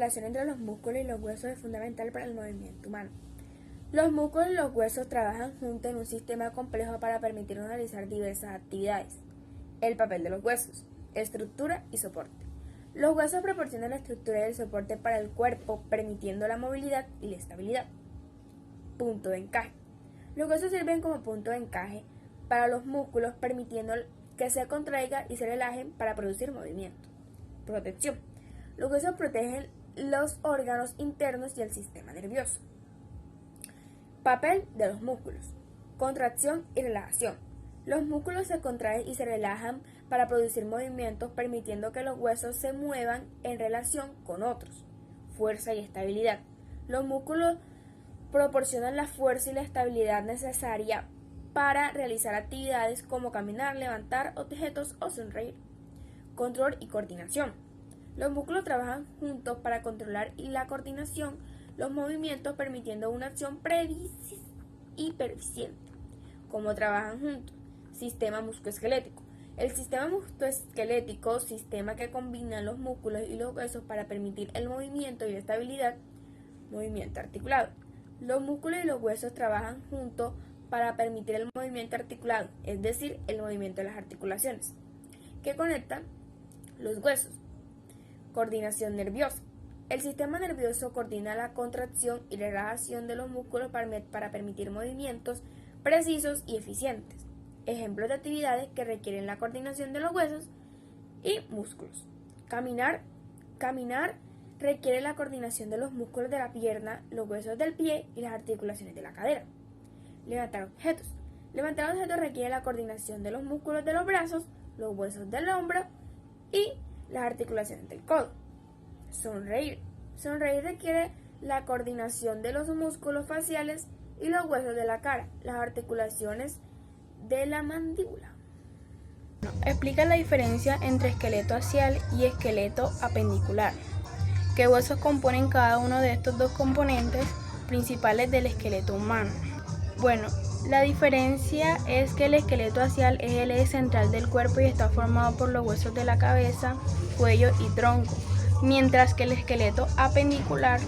relación entre los músculos y los huesos es fundamental para el movimiento humano. Los músculos y los huesos trabajan juntos en un sistema complejo para permitirnos realizar diversas actividades. El papel de los huesos: estructura y soporte. Los huesos proporcionan la estructura y el soporte para el cuerpo, permitiendo la movilidad y la estabilidad. Punto de encaje. Los huesos sirven como punto de encaje para los músculos, permitiendo que se contraigan y se relajen para producir movimiento. Protección. Los huesos protegen los órganos internos y el sistema nervioso. Papel de los músculos: contracción y relajación. Los músculos se contraen y se relajan para producir movimientos, permitiendo que los huesos se muevan en relación con otros. Fuerza y estabilidad. Los músculos proporcionan la fuerza y la estabilidad necesaria para realizar actividades como caminar, levantar objetos o sonreír. Control y coordinación. Los músculos trabajan juntos para controlar la coordinación, los movimientos, permitiendo una acción precisa y eficiente. ¿Cómo trabajan juntos? Sistema musculoesquelético. El sistema musculoesquelético, sistema que combina los músculos y los huesos para permitir el movimiento y la estabilidad. Movimiento articulado. Los músculos y los huesos trabajan juntos para permitir el movimiento articulado, es decir, el movimiento de las articulaciones, que conectan los huesos. Coordinación nerviosa. El sistema nervioso coordina la contracción y la relajación de los músculos para permitir movimientos precisos y eficientes. Ejemplos de actividades que requieren la coordinación de los huesos y músculos. Caminar requiere la coordinación de los músculos de la pierna, los huesos del pie y las articulaciones de la cadera. Levantar objetos. Levantar objetos requiere la coordinación de los músculos de los brazos, los huesos del hombro y las articulaciones del codo. Sonreír. Sonreír requiere la coordinación de los músculos faciales y los huesos de la cara, las articulaciones de la mandíbula. Explica la diferencia entre esqueleto axial y esqueleto apendicular. ¿Qué huesos componen cada uno de estos dos componentes principales del esqueleto humano? Bueno, la diferencia es que el esqueleto axial es el eje central del cuerpo y está formado por los huesos de la cabeza, cuello y tronco, mientras que el esqueleto apendicular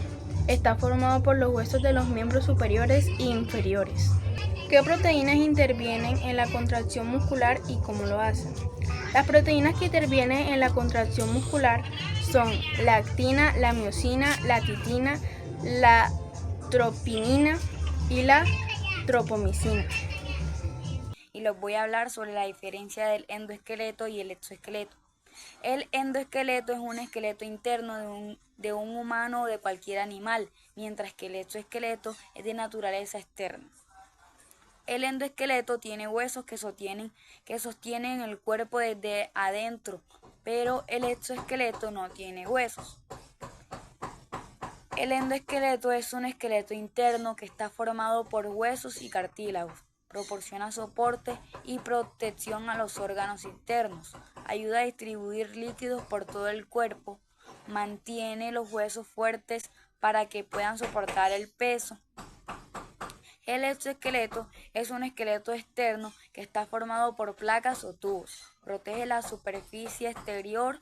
está formado por los huesos de los miembros superiores e inferiores. ¿Qué proteínas intervienen en la contracción muscular y cómo lo hacen? Las proteínas que intervienen en la contracción muscular son la actina, la miosina, la titina, la tropinina y la tropomicina. Y les voy a hablar sobre la diferencia del endoesqueleto y el exoesqueleto. El endoesqueleto es un esqueleto interno de un humano o de cualquier animal, mientras que el exoesqueleto es de naturaleza externa. El endoesqueleto tiene huesos que sostienen el cuerpo desde adentro, pero el exoesqueleto no tiene huesos. El endoesqueleto es un esqueleto interno que está formado por huesos y cartílagos. Proporciona soporte y protección a los órganos internos. Ayuda a distribuir líquidos por todo el cuerpo. Mantiene los huesos fuertes para que puedan soportar el peso. El exoesqueleto es un esqueleto externo que está formado por placas o tubos. Protege la superficie exterior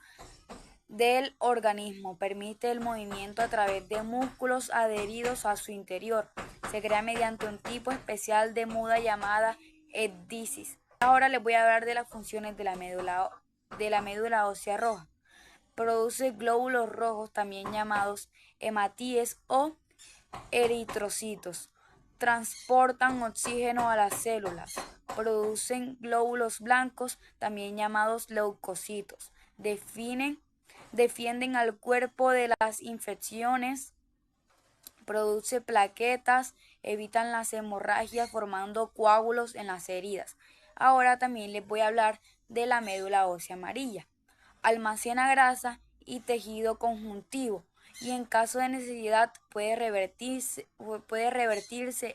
del organismo, permite el movimiento a través de músculos adheridos a su interior. Se crea mediante un tipo especial de muda llamada ecdisis. Ahora les voy a hablar de las funciones de la médula ósea roja. Produce glóbulos rojos, también llamados hematíes o eritrocitos. Transportan oxígeno a las células. Producen glóbulos blancos, también llamados leucocitos. Defienden al cuerpo de las infecciones. Produce plaquetas, evitan las hemorragias formando coágulos en las heridas. Ahora también les voy a hablar de la médula ósea amarilla. Almacena grasa y tejido conjuntivo y en caso de necesidad puede revertirse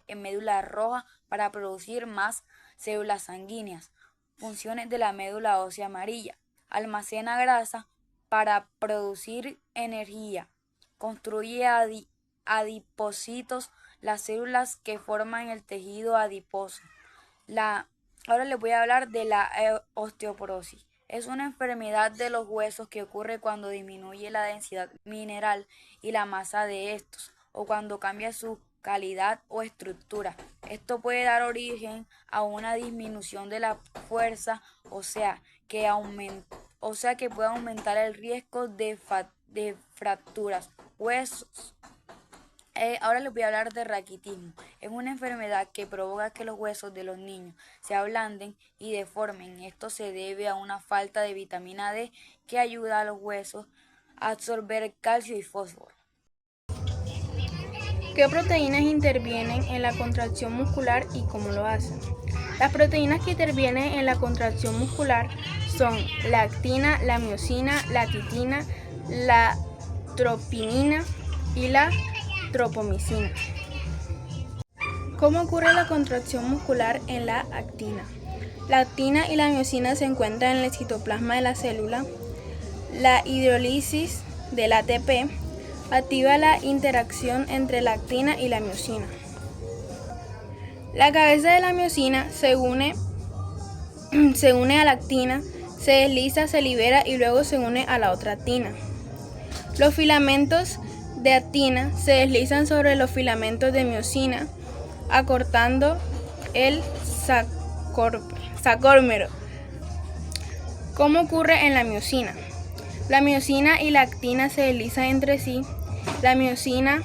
en médula roja para producir más células sanguíneas. Funciones de la médula ósea amarilla. Almacena grasa para producir energía. Construye adipocitos, las células que forman el tejido adiposo. Ahora les voy a hablar de la osteoporosis. Es una enfermedad de los huesos que ocurre cuando disminuye la densidad mineral y la masa de estos, o cuando cambia su calidad o estructura. Esto puede dar origen a una disminución de la fuerza, que puede aumentar el riesgo de fracturas huesos. Ahora les voy a hablar de raquitismo. Es una enfermedad que provoca que los huesos de los niños se ablanden y deformen. Esto se debe a una falta de vitamina D que ayuda a los huesos a absorber calcio y fósforo. ¿Qué proteínas intervienen en la contracción muscular y cómo lo hacen? Las proteínas que intervienen en la contracción muscular son la actina, la miosina, la titina, la tropinina y la tropomicina. ¿Cómo ocurre la contracción muscular en la actina? La actina y la miosina se encuentran en el citoplasma de la célula. La hidrólisis del ATP activa la interacción entre la actina y la miosina. La cabeza de la miosina se une a la actina, se desliza, se libera y luego se une a la otra actina. Los filamentos de actina se deslizan sobre los filamentos de miosina, acortando el sarcómero. ¿Cómo ocurre en la miosina? La miosina y la actina se deslizan entre sí. La miosina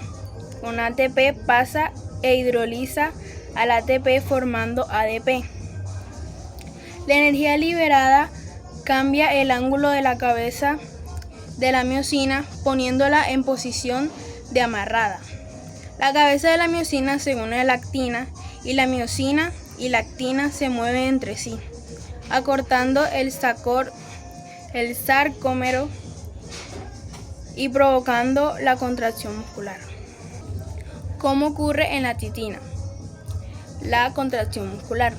con ATP pasa e hidroliza al ATP formando ADP. La energía liberada cambia el ángulo de la cabeza de la miosina poniéndola en posición de amarrada. La cabeza de la miosina se une a la actina y la miosina y la actina se mueven entre sí, acortando el sarcómero y provocando la contracción muscular. ¿Cómo ocurre en la titina? La contracción muscular.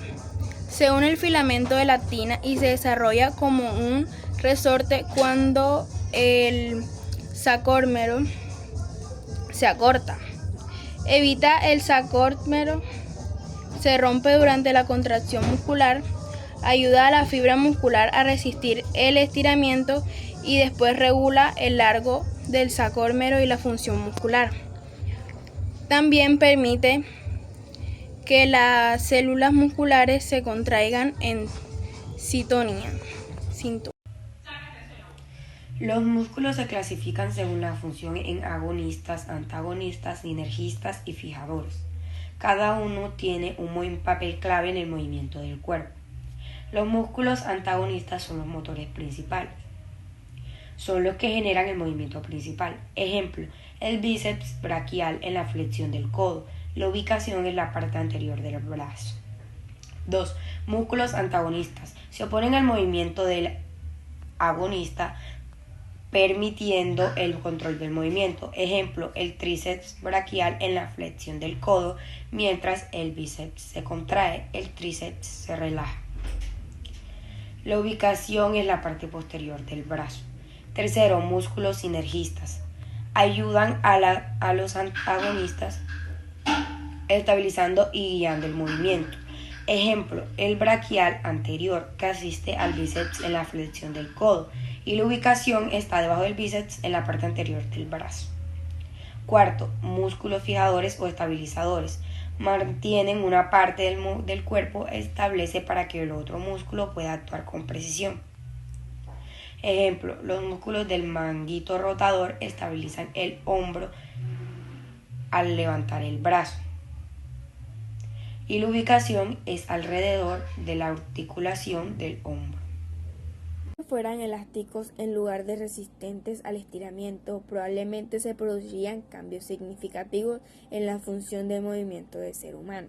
Se une el filamento de la actina y se desarrolla como un resorte cuando el sarcómero se acorta. Evita el sarcómero se rompe durante la contracción muscular, ayuda a la fibra muscular a resistir el estiramiento y después regula el largo del sarcómero y la función muscular. También permite que las células musculares se contraigan en sintonía. Los músculos se clasifican según la función en agonistas, antagonistas, sinergistas y fijadores. Cada uno tiene un papel clave en el movimiento del cuerpo. Los músculos antagonistas son los motores principales. Son los que generan el movimiento principal. Ejemplo, el bíceps braquial en la flexión del codo. La ubicación en la parte anterior del brazo. 2. Músculos antagonistas. Se oponen al movimiento del agonista, permitiendo el control del movimiento. Ejemplo, el tríceps braquial en la flexión del codo, mientras el bíceps se contrae, el tríceps se relaja. La ubicación es la parte posterior del brazo. Tercero, músculos sinergistas. Ayudan a los antagonistas estabilizando y guiando el movimiento. Ejemplo, el braquial anterior que asiste al bíceps en la flexión del codo y la ubicación está debajo del bíceps en la parte anterior del brazo. Cuarto, músculos fijadores o estabilizadores. Mantienen una parte del cuerpo establece para que el otro músculo pueda actuar con precisión. Ejemplo, los músculos del manguito rotador estabilizan el hombro al levantar el brazo. Y la ubicación es alrededor de la articulación del hombro. Si fueran elásticos en lugar de resistentes al estiramiento, probablemente se producirían cambios significativos en la función de movimiento del ser humano.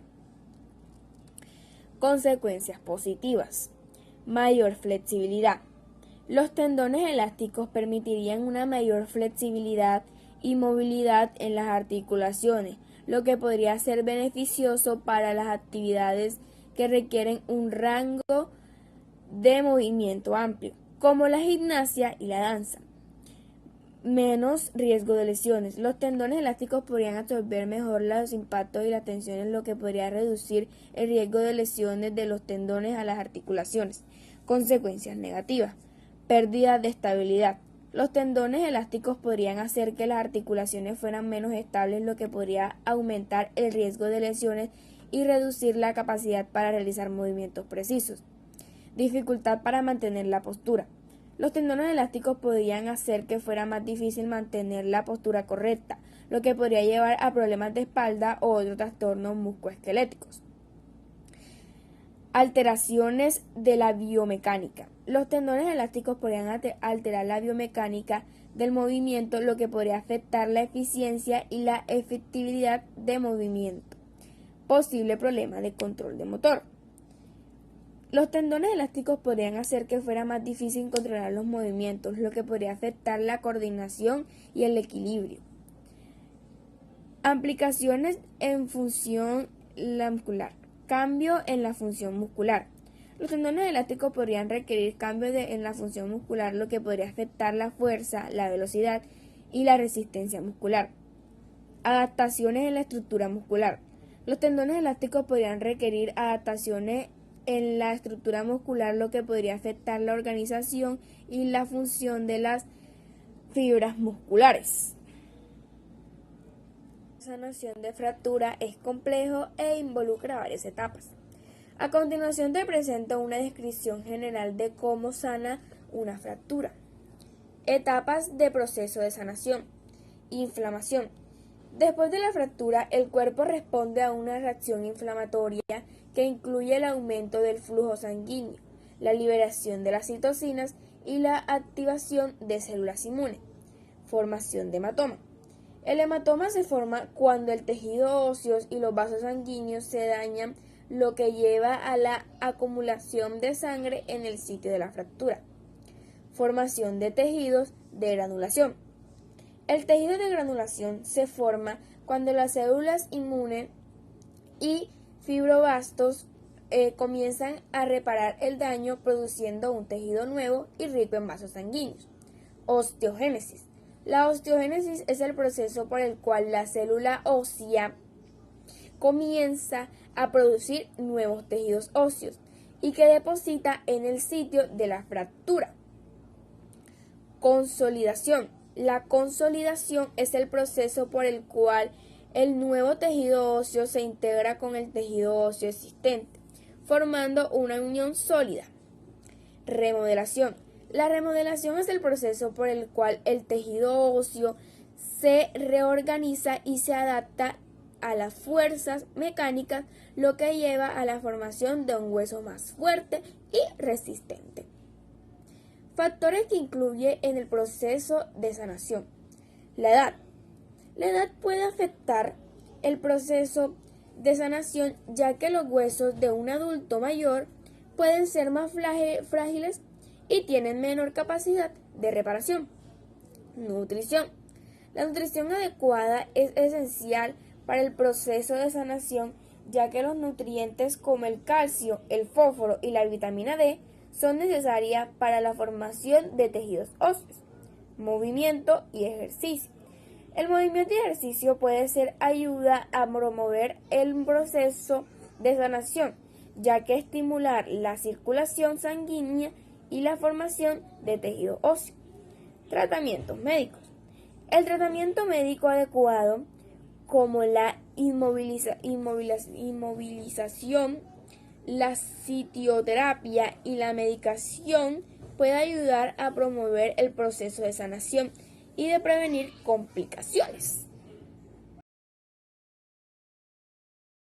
Consecuencias positivas. Mayor flexibilidad. Los tendones elásticos permitirían una mayor flexibilidad y movilidad en las articulaciones, lo que podría ser beneficioso para las actividades que requieren un rango de movimiento amplio, como la gimnasia y la danza. Menos riesgo de lesiones. Los tendones elásticos podrían absorber mejor los impactos y las tensiones, lo que podría reducir el riesgo de lesiones de los tendones a las articulaciones. Consecuencias negativas. Pérdida de estabilidad. Los tendones elásticos podrían hacer que las articulaciones fueran menos estables, lo que podría aumentar el riesgo de lesiones y reducir la capacidad para realizar movimientos precisos. Dificultad para mantener la postura. Los tendones elásticos podrían hacer que fuera más difícil mantener la postura correcta, lo que podría llevar a problemas de espalda o otros trastornos musculoesqueléticos. Alteraciones de la biomecánica. Los tendones elásticos podrían alterar la biomecánica del movimiento, lo que podría afectar la eficiencia y la efectividad de movimiento. Posible problema de control de motor. Los tendones elásticos podrían hacer que fuera más difícil controlar los movimientos, lo que podría afectar la coordinación y el equilibrio. Aplicaciones en función muscular. Cambio en la función muscular. Los tendones elásticos podrían requerir cambios en la función muscular, lo que podría afectar la fuerza, la velocidad y la resistencia muscular. Adaptaciones en la estructura muscular. Los tendones elásticos podrían requerir adaptaciones en la estructura muscular, lo que podría afectar la organización y la función de las fibras musculares. La sanación de fractura es complejo e involucra varias etapas. A continuación te presento una descripción general de cómo sana una fractura. Etapas de proceso de sanación. Inflamación. Después de la fractura, el cuerpo responde a una reacción inflamatoria que incluye el aumento del flujo sanguíneo, la liberación de las citocinas y la activación de células inmunes. Formación de hematoma. El hematoma se forma cuando el tejido óseo y los vasos sanguíneos se dañan, lo que lleva a la acumulación de sangre en el sitio de la fractura. Formación de tejidos de granulación. El tejido de granulación se forma cuando las células inmunes y fibroblastos comienzan a reparar el daño, produciendo un tejido nuevo y rico en vasos sanguíneos. Osteogénesis. La osteogénesis es el proceso por el cual la célula ósea comienza a producir nuevos tejidos óseos y que deposita en el sitio de la fractura. Consolidación. La consolidación es el proceso por el cual el nuevo tejido óseo se integra con el tejido óseo existente, formando una unión sólida. Remodelación. La remodelación es el proceso por el cual el tejido óseo se reorganiza y se adapta a las fuerzas mecánicas, lo que lleva a la formación de un hueso más fuerte y resistente. Factores que incluye en el proceso de sanación. La edad. La edad puede afectar el proceso de sanación, ya que los huesos de un adulto mayor pueden ser más frágiles y tienen menor capacidad de reparación. Nutrición. La nutrición adecuada es esencial para el proceso de sanación, ya que los nutrientes como el calcio, el fósforo y la vitamina D son necesarias para la formación de tejidos óseos. Movimiento y ejercicio. El movimiento y ejercicio puede ser ayuda a promover el proceso de sanación, ya que estimular la circulación sanguínea y la formación de tejido óseo. Tratamientos médicos. El tratamiento médico adecuado, como la inmovilización, la fisioterapia y la medicación, puede ayudar a promover el proceso de sanación y de prevenir complicaciones.